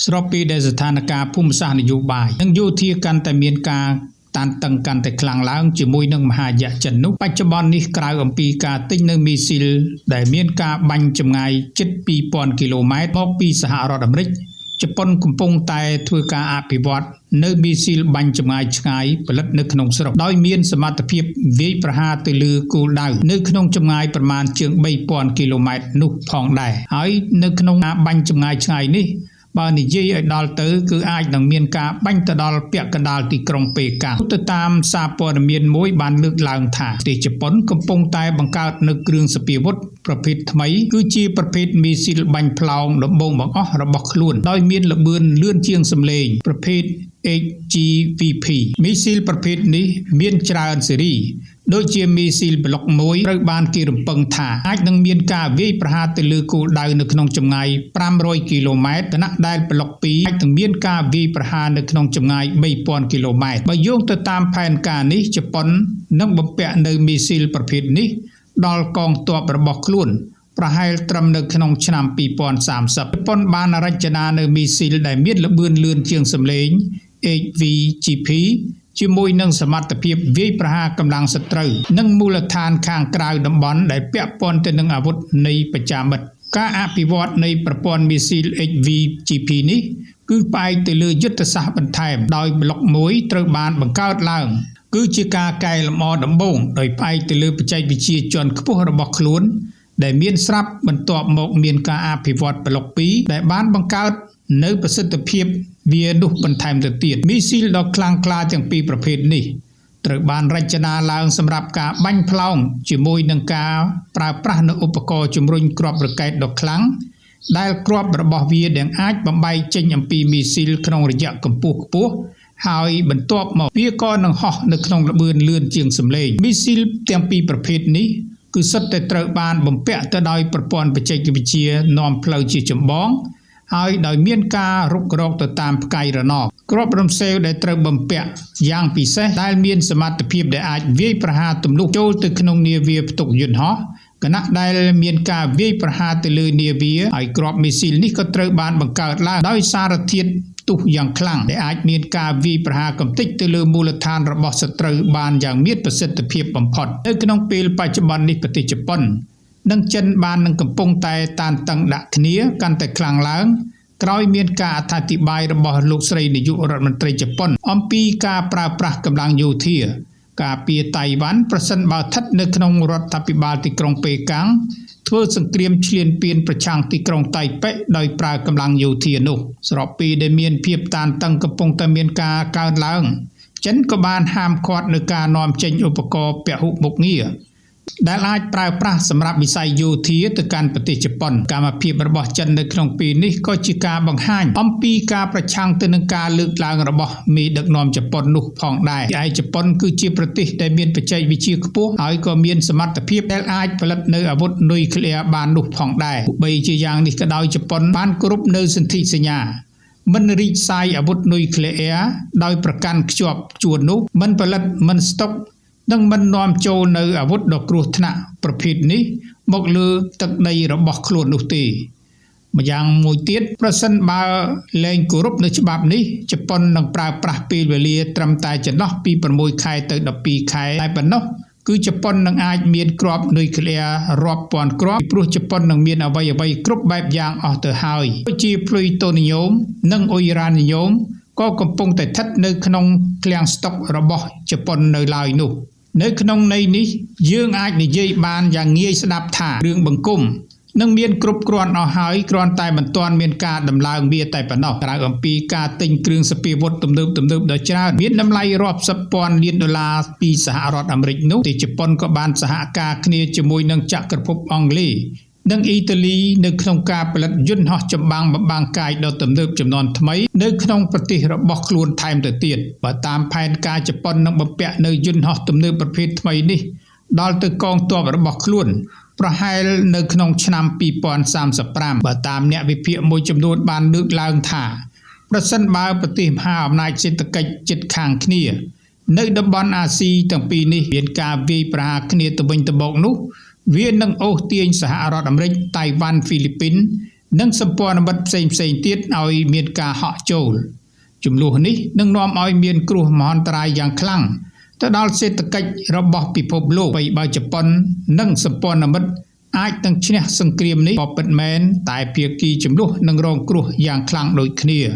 ស្របពីដែលស្ថានភាពភូមិសាស្ត្រនយោបាយនិងយោធាកាន់តែមានការតានតឹងកាន់តែខ្លាំងឡើងជាមួយនឹងមហាយៈចិននោះបច្ចុប្បន្ននេះក្រៅអំពីការទិញនៅមីស៊ីលដែលមានការបាញ់ចម្ងាយជិត 2000 គីឡូម៉ែត្រមកពីសហរដ្ឋអាមេរិកជប៉ុនកំពុងតែធ្វើការអភិវឌ្ឍនៅមីស៊ីលបាញ់ចម្ងាយឆ្ងាយផលិតនៅក្នុងស្រុកដោយមានសមត្ថភាពវាយប្រហារទៅលើគោលដៅនៅក្នុងចម្ងាយប្រមាណជាង 3000 គីឡូម៉ែត្រនោះផងដែរហើយនៅក្នុងការបាញ់ចម្ងាយឆ្ងាយនេះបើនិយាយឲ្យដល់ទៅគឺអាចនឹងមានការបាញ់ទៅដល់ពាក់កណ្ដាលទីក្រុងប៉េកាំងទៅតាមសារព័ត៌មានមួយបានលើកឡើងថាប្រទេសជប៉ុនកំពុងតែបង្កើតនៅគ្រឿងសព្វាវុធប្រភេទថ្មីគឺជាប្រភេទមីស៊ីលបាញ់ផ្លោងដំបូងបង្អស់របស់ខ្លួនដោយមានល្បឿនលឿនជាងសំឡេងប្រភេទ HGVP មីស៊ីលប្រភេទនេះមានច្រើនស៊េរីដូចជាមីស៊ីលប្លុកមួយត្រូវបានគេរំពឹងថាអាចនឹងមានការវាយប្រហារទៅលើគោលដៅនៅក្នុងចម្ងាយ500គីឡូម៉ែត្រខណៈដែលប្លុក2អាចនឹងមានការវាយប្រហារនៅក្នុងចម្ងាយ3000គីឡូម៉ែត្របើយោងទៅតាមផែនការនេះជប៉ុននឹងបំពាក់នៅមីស៊ីលប្រភេទនេះដល់កងទ័ពរបស់ខ្លួនប្រហែលត្រឹមនៅក្នុងឆ្នាំ2030ជប៉ុនបានរចនានៅមីស៊ីលដែលមានល្បឿនលឿនជាងសំឡេង HVGP ជាមួយនឹងសមត្ថភាពវាយប្រហារកម្លាំងសត្រូវនិងមូលដ្ឋានខាងក្រៅតំបន់ដែលពាក់ព័ន្ធទៅនឹងអាវុធនៃបច្ចាមិត្តការអភិវឌ្ឍនៃប្រព័ន្ធមីស៊ីល HVGP នេះគឺផ្អែកទៅលើយុទ្ធសាស្ត្របន្ថែមដោយប្លុកមួយត្រូវបានបង្កើតឡើងគឺជាការកែលម្អដំបូងដោយផ្អែកទៅលើបច្ចេកវិទ្យាជាន់ខ្ពស់របស់ខ្លួនដែលមានស្រាប់បន្ទាប់មកមានការអភិវឌ្ឍប្លុក2ដែលបានបង្កើតនៅប្រសិទ្ធភាពវានោះបន្ថែមទៅទៀតមីស៊ីលដ៏ខ្លាំងក្លាទាំងពីរប្រភេទនេះត្រូវបានរចនាឡើងសម្រាប់ការបាញ់ផ្លោងជាមួយនឹងការប្រើប្រាស់នូវឧបករណ៍ជំរុញគ្រាប់រ៉ុកែតដ៏ខ្លាំងដែលគ្រាប់របស់វាដែលអាចបំបែកចេញអំពីមីស៊ីលក្នុងរយៈកម្ពស់ខ្ពស់ហើយបន្ទាប់មកវាក៏នឹងហោះនៅក្នុងល្បឿនលឿនជាងសំឡេងមីស៊ីលទាំងពីរប្រភេទនេះគឺសុទ្ធតែត្រូវបានបំពាក់ទៅដោយប្រព័ន្ធបច្ចេកវិទ្យានាំផ្លូវជាចម្បងហើយដោយមានការរុករកទៅតាមផ្កាយរណបគ្រាប់រំសេវដែលត្រូវបំពាក់យ៉ាងពិសេសដែលមានសមត្ថភាពដែលអាចវាយប្រហារទម្លុះចូលទៅក្នុងនាវាផ្ទុកយន្តហោះគណៈដែលមានការវាយប្រហារទៅលើនាវាហើយគ្រាប់មីស៊ីលនេះក៏ត្រូវបានបង្កើតឡើងដោយសារធាតុផ្ទុះយ៉ាងខ្លាំងដែលអាចមានការវាយប្រហារកំទេចទៅលើមូលដ្ឋានរបស់សត្រូវបានយ៉ាងមានប្រសិទ្ធភាពបំផុតនៅក្នុងពេលបច្ចុប្បន្ននេះប្រទេសជប៉ុននិងចិនបាននឹងកំពុងតែតានតឹងដាក់គ្នាកាន់តែខ្លាំងឡើងក្រោយមានការអត្ថាធិប្បាយរបស់លោកស្រីនាយករដ្ឋមន្ត្រីជប៉ុនអំពីការប្រើប្រាស់កម្លាំងយោធាការពារតៃវ៉ាន់ប្រសិនបើស្ថិតនៅក្នុងរដ្ឋាភិបាលទីក្រុងប៉េកាំងធ្វើសង្គ្រាមឈ្លានពានប្រឆាំងទីក្រុងតៃប៉េដោយប្រើកម្លាំងយោធានោះស្របពីដែលមានភាពតានតឹងកំពុងតែមានការកើនឡើងចិនក៏បានហាមឃាត់នូវការនាំចេញឧបករណ៍ពហុមុខងារដែលអាចប្រើប្រាស់សម្រាប់វិស័យយោធាទៅកាន់ប្រទេសជប៉ុនកម្មភាពរបស់ចិននៅក្នុងពេលនេះក៏ជាការបង្ហាញអំពីការប្រឆាំងទៅនឹងការលើកឡើងរបស់មេដឹកនាំជប៉ុននោះផងដែរឯជប៉ុនគឺជាប្រទេសដែលមានបច្ចេកវិទ្យាខ្ពស់ហើយក៏មានសមត្ថភាពដែលអាចផលិតនៅអាវុធនុយក្លេអ៊ែរបាននោះផងដែរទោះបីជាយ៉ាងនេះក៏ដោយជប៉ុនបានគោរពនៅសន្ធិសញ្ញាមិនរីកសាយអាវុធនុយក្លេអ៊ែរដោយប្រកាន់ខ្ជាប់ជួននោះមិនផលិតមិនស្តុកនិងមិននាំចូលនៅអាវុធដ៏គ្រោះថ្នាក់ប្រភេទនេះមកលើទឹកដីរបស់ខ្លួននោះទេម្យ៉ាងមួយទៀតប្រសិនបើលែងគោរពនៅច្បាប់នេះជប៉ុននឹងប្រើប្រាស់ពេលវេលាត្រឹមតែចន្លោះពី6ខែទៅ12ខែតែប៉ុណ្ណោះគឺជប៉ុននឹងអាចមានគ្រាប់នុយក្លេអ៊ែររាប់ពាន់គ្រាប់ព្រោះជប៉ុននឹងមានអ្វីៗគ្រប់បែបយ៉ាងអស់ទៅហើយដូចជាភ្លុយតូនីយ៉ូមនិងអ៊ុយរ៉ានីយ៉ូមក៏កំពុងតែស្ថិតនៅក្នុងឃ្លាំងស្តុករបស់ជប៉ុននៅឡើយនោះនៅក្នុងន័យនេះយើងអាចនិយាយបានយ៉ាងងាយស្ដាប់ថារឿងបង្គំនឹងមានគ្រប់គ្រាន់អស់ហើយគ្រាន់តែមិនទាន់មានការដំឡើងវាតែប៉ុណ្ណោះក្រៅអំពីការទិញគ្រឿងសព្វាវុធទំនើបដ៏ច្រើនមានតម្លៃរាប់សិបពាន់លានដុល្លារពីសហរដ្ឋអាមេរិកនោះទីជប៉ុនក៏បានសហការគ្នាជាមួយនឹងចក្រភពអង់គ្លេសនិងអ៊ីតាលីនៅក្នុងការផលិតយន្តហោះចម្បាំងបំបាំងកាយដ៏ទំនើបចំនួនថ្មីនៅក្នុងប្រទេសរបស់ខ្លួនថែមទៅទៀតបើតាមផែនការជប៉ុននឹងបំពាក់នៅយន្តហោះទំនើបប្រភេទថ្មីនេះដល់ទៅកងទ័ពរបស់ខ្លួនប្រហែលនៅក្នុងឆ្នាំ2035បើតាមអ្នកវិភាគមួយចំនួនបានលើកឡើងថាប្រសិនបើប្រទេសមហាអំណាចសេដ្ឋកិច្ចជិតខាងគ្នានៅតំបន់អាស៊ីទាំងពីរនេះមានការវាយប្រហារគ្នាទៅវិញទៅមកនោះវានឹងអូសទាញសហរដ្ឋអាមេរិកតៃវ៉ាន់ហ្វីលីពីន និងសម្ព័ន្ធមិត្តផ្សេងៗទៀតឲ្យមានការហក់ចូលចំនួននេះនឹងនាំឲ្យមានគ្រោះមហន្តរាយយ៉ាងខ្លាំងទៅដល់សេដ្ឋកិច្ចរបស់ពិភពលោកបើជប៉ុននិងសម្ព័ន្ធមិត្តអាចនឹងឈ្នះសង្គ្រាមនេះក៏ពិតមែនតែភាគីចំនួននឹងរងគ្រោះយ៉ាងខ្លាំងដូចគ្នា